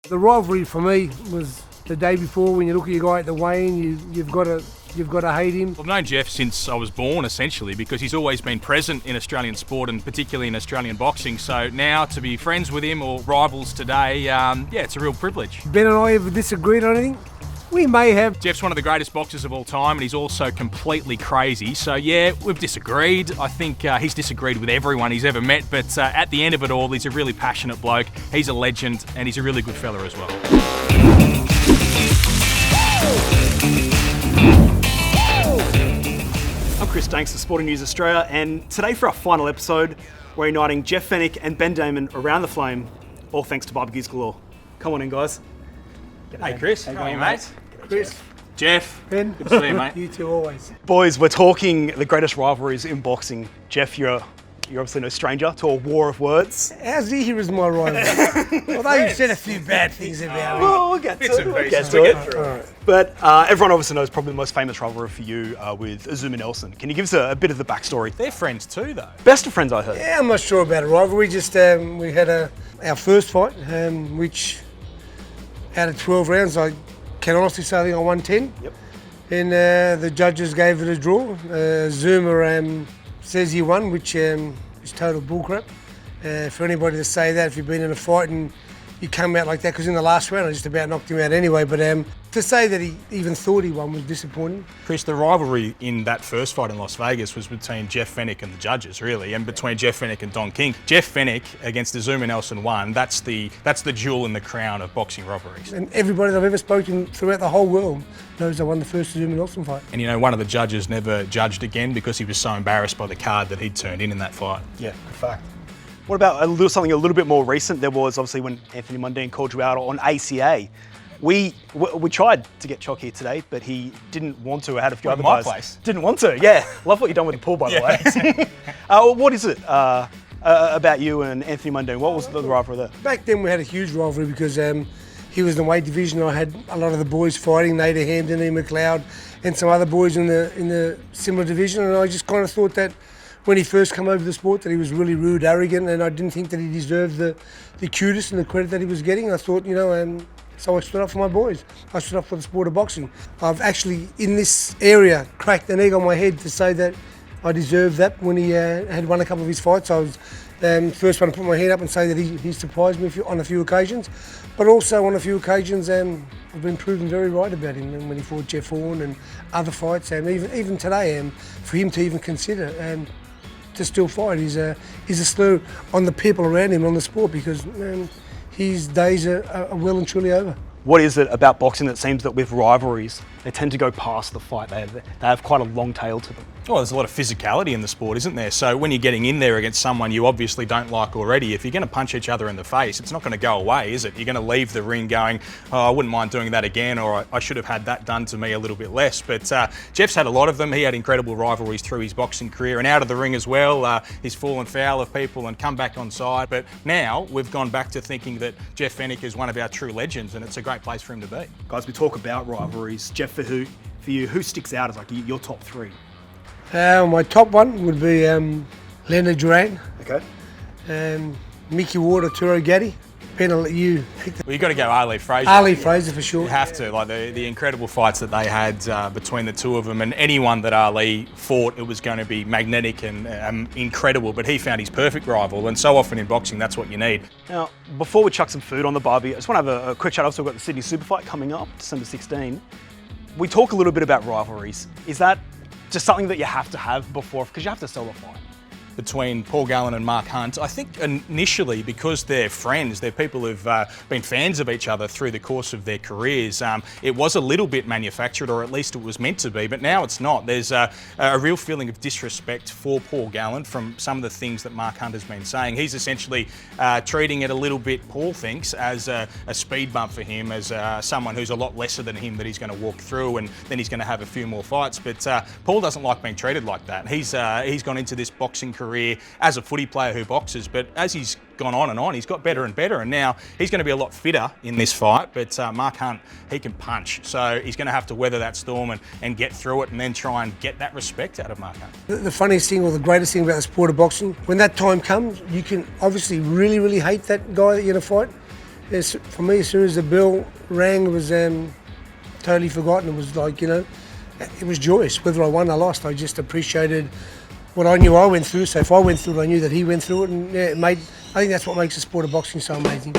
The rivalry for me was the day before when you look at your guy at the weigh-in, you've got to hate him. I've known Jeff since I was born, essentially, because he's always been present in Australian sport and particularly in Australian boxing. So now to be friends with him or rivals today, it's a real privilege. Ben and I ever disagreed on anything? We may have. Jeff's one of the greatest boxers of all time, and he's also completely crazy. So yeah, we've disagreed. I think he's disagreed with everyone he's ever met, but at the end of it all, he's a really passionate bloke. He's a legend, and he's a really good fella as well. I'm Chris Danks of Sporting News Australia, and today for our final episode, we're uniting Jeff Fenech and Ben Damon around the flame, all thanks to BBQs Galore. Come on in, guys. Hey Chris, how are you, mate? Chris, Jeff, Ben, good to see you, mate. you two always. Boys, we're talking the greatest rivalries in boxing. Jeff, you're obviously no stranger to a war of words. How's he here as my rival? Although you've said a few bad things about me. Well, we'll get to it. We'll get through it. But everyone obviously knows probably the most famous rivalry for you with Azumah Nelson. Can you give us a bit of the backstory? They're friends too, though. Best of friends, I heard. Yeah, I'm not sure about a rivalry. Just we had our first fight, which out of 12 rounds, I can honestly say I think I won 10. Yep. And the judges gave it a draw. Zuma says he won, which is total bullcrap. For anybody to say that, if you've been in a fight and you come out like that, because in the last round I just about knocked him out anyway, but to say that he even thought he won was disappointing. Chris, the rivalry in that first fight in Las Vegas was between Jeff Fenech and the judges, really, and between Jeff Fenech and Don King. Jeff Fenech against Azumah Nelson won. That's the jewel in the crown of boxing rivalries. And everybody that I've ever spoken to throughout the whole world knows I won the first Azumah Nelson fight. And you know, one of the judges never judged again because he was so embarrassed by the card that he'd turned in that fight. Yeah, good fact. What about something a little bit more recent? There was obviously when Anthony Mundine called you out on ACA. We tried to get Chock here today, but he didn't want to. I had a few other my guys. Place. Didn't want to. Yeah, love what you've done with the pool, by the way. What is it about you and Anthony Mundine? What was the rivalry there? Back then we had a huge rivalry because he was in the weight division. I had a lot of the boys fighting, Nader Hampton, Ian McLeod, and some other boys in the similar division, and I just kind of thought that when he first came over the sport that he was really rude, arrogant, and I didn't think that he deserved the kudos and the credit that he was getting. I thought, so I stood up for my boys. I stood up for the sport of boxing. I've actually, in this area, cracked an egg on my head to say that I deserved that when he had won a couple of his fights. I was first one to put my hand up and say that he surprised me on a few occasions. But also on a few occasions, I've been proven very right about him. And when he fought Jeff Horn and other fights, and even today, for him to even consider to still fight is a slur on the people around him, on the sport, because his days are well and truly over. What is it about boxing that seems that with rivalries, they tend to go past the fight? They have quite a long tail to them. Well, there's a lot of physicality in the sport, isn't there? So when you're getting in there against someone you obviously don't like already, if you're going to punch each other in the face, it's not going to go away, is it? You're going to leave the ring going, oh, I wouldn't mind doing that again, or I should have had that done to me a little bit less. But Jeff's had a lot of them. He had incredible rivalries through his boxing career and out of the ring as well. He's fallen foul of people and come back on side. But now we've gone back to thinking that Jeff Fenech is one of our true legends, and it's a great place for him to be. Guys, we talk about rivalries. Jeff, for you, who sticks out as like your top three? My top one would be Leonard Duran. Okay. Mickey Ward or Turo Gaddy. Ben, I'll let you pick Well, you've got to go Ali Fraser. Ali Fraser for sure. You have to. Like the incredible fights that they had between the two of them, and anyone that Ali fought, it was going to be magnetic and incredible, but he found his perfect rival, and so often in boxing, that's what you need. Now, before we chuck some food on the barbie, I just want to have a quick chat. I've also got the Sydney Super Fight coming up, December 16. We talk a little bit about rivalries. Is that just something that you have to have before, because you have to sell the fight? Between Paul Gallen and Mark Hunt, I think initially because they're friends, they're people who've been fans of each other through the course of their careers, it was a little bit manufactured, or at least it was meant to be, but now it's not. There's a real feeling of disrespect for Paul Gallen from some of the things that Mark Hunt has been saying. He's essentially treating it a little bit, Paul thinks, as a speed bump for him, as someone who's a lot lesser than him that he's going to walk through, and then he's going to have a few more fights. But Paul doesn't like being treated like that. He's gone into this boxing career as a footy player who boxes, but as he's gone on and on, he's got better and better, and now he's going to be a lot fitter in this fight. But Mark Hunt, he can punch, so he's going to have to weather that storm and get through it, and then try and get that respect out of Mark Hunt. The funniest thing, or the greatest thing about the sport of boxing, when that time comes, you can obviously really, really hate that guy that you're going to fight, For me, as soon as the bell rang, it was totally forgotten. It was like, it was joyous. Whether I won or lost, I just appreciated what I knew I went through. So if I went through it, I knew that he went through it, and I think that's what makes the sport of boxing so amazing.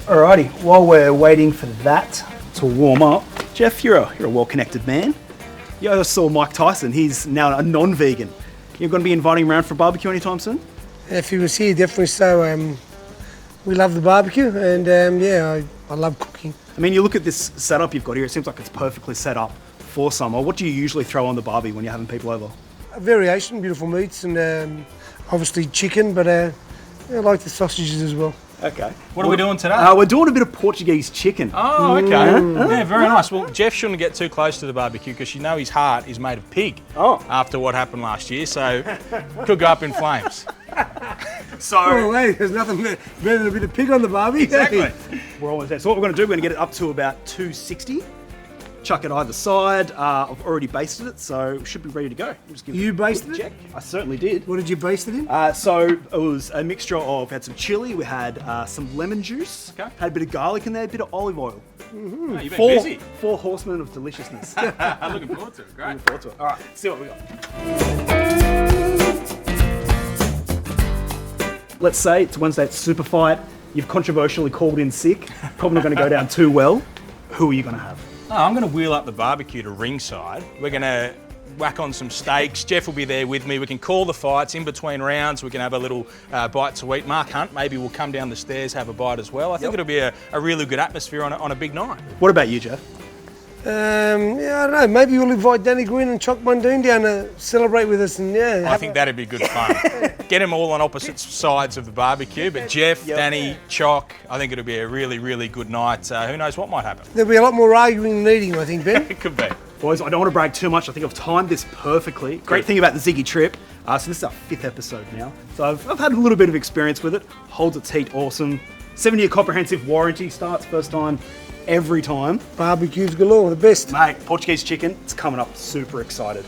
Alrighty, while we're waiting for that to warm up, Jeff, you're a well-connected man. You also saw Mike Tyson. He's now a non-vegan. You're going to be inviting him around for a barbecue anytime soon? If he was here, definitely so. We love the barbecue, and I love cooking. I mean, you look at this setup you've got here, it seems like it's perfectly set up for summer. What do you usually throw on the barbie when you're having people over? A variation, beautiful meats, and obviously chicken, but I like the sausages as well. Okay. What are we doing today? We're doing a bit of Portuguese chicken. Oh, okay. Yeah, very nice. Well, Jeff shouldn't get too close to the barbecue because his heart is made of pig after what happened last year, so could go up in flames. Oh, wait, there's nothing better than a bit of pig on the barbie. Exactly. We're almost there. So what we're going to do, we're going to get it up to about 260. Chuck it either side. I've already basted it, so it should be ready to go. Just give You it a basted quick it? check. I certainly did. What did you baste it in? So it was a mixture of, we had some chili, we had some lemon juice, Okay. had a bit of garlic in there, a bit of olive oil. Oh, you've been busy. Four horsemen of deliciousness. I'm looking forward to it. Great. Looking forward to it. All right, let's see what we got. Let's say it's Wednesday, it's super fight. You've controversially called in sick. Probably not going to go down too well. Who are you going to have? Oh, I'm going to wheel up the barbecue to ringside. We're going to whack on some steaks. Jeff will be there with me. We can call the fights in between rounds. We can have a little bite to eat. Mark Hunt maybe will come down the stairs, have a bite as well. I think it'll be a really good atmosphere on a big night. What about you, Jeff? I don't know. Maybe we'll invite Danny Green and Chuck Mundine down to celebrate with us. And I think that'd be good fun. Get them all on opposite sides of the barbecue, but Jeff, Danny, Chock, I think it'll be a really, really good night. Who knows what might happen? There'll be a lot more arguing than eating, I think, Ben. It could be. Boys, I don't want to brag too much. I think I've timed this perfectly. Great thing about the Ziggy trip. So this is our 5th episode now. So I've had a little bit of experience with it. Holds its heat awesome. 7-year comprehensive warranty, starts first time, every time. Barbecues galore, the best. Mate, Portuguese chicken, it's coming up. Super excited.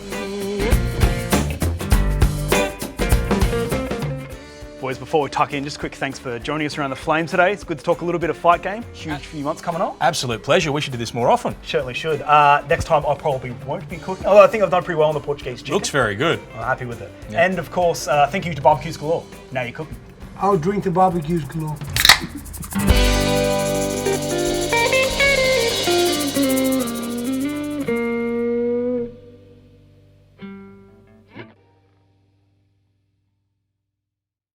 Boys, before we tuck in, just a quick thanks for joining us around the flame today. It's good to talk a little bit of fight game. Huge few months coming up. Absolute pleasure. We should do this more often. Certainly should. Next time I probably won't be cooking. Although I think I've done pretty well on the Portuguese chicken. Looks very good. I'm happy with it. Yeah. And of course, thank you to BBQs Galore. Now you're cooking. I'll drink the barbecues galore.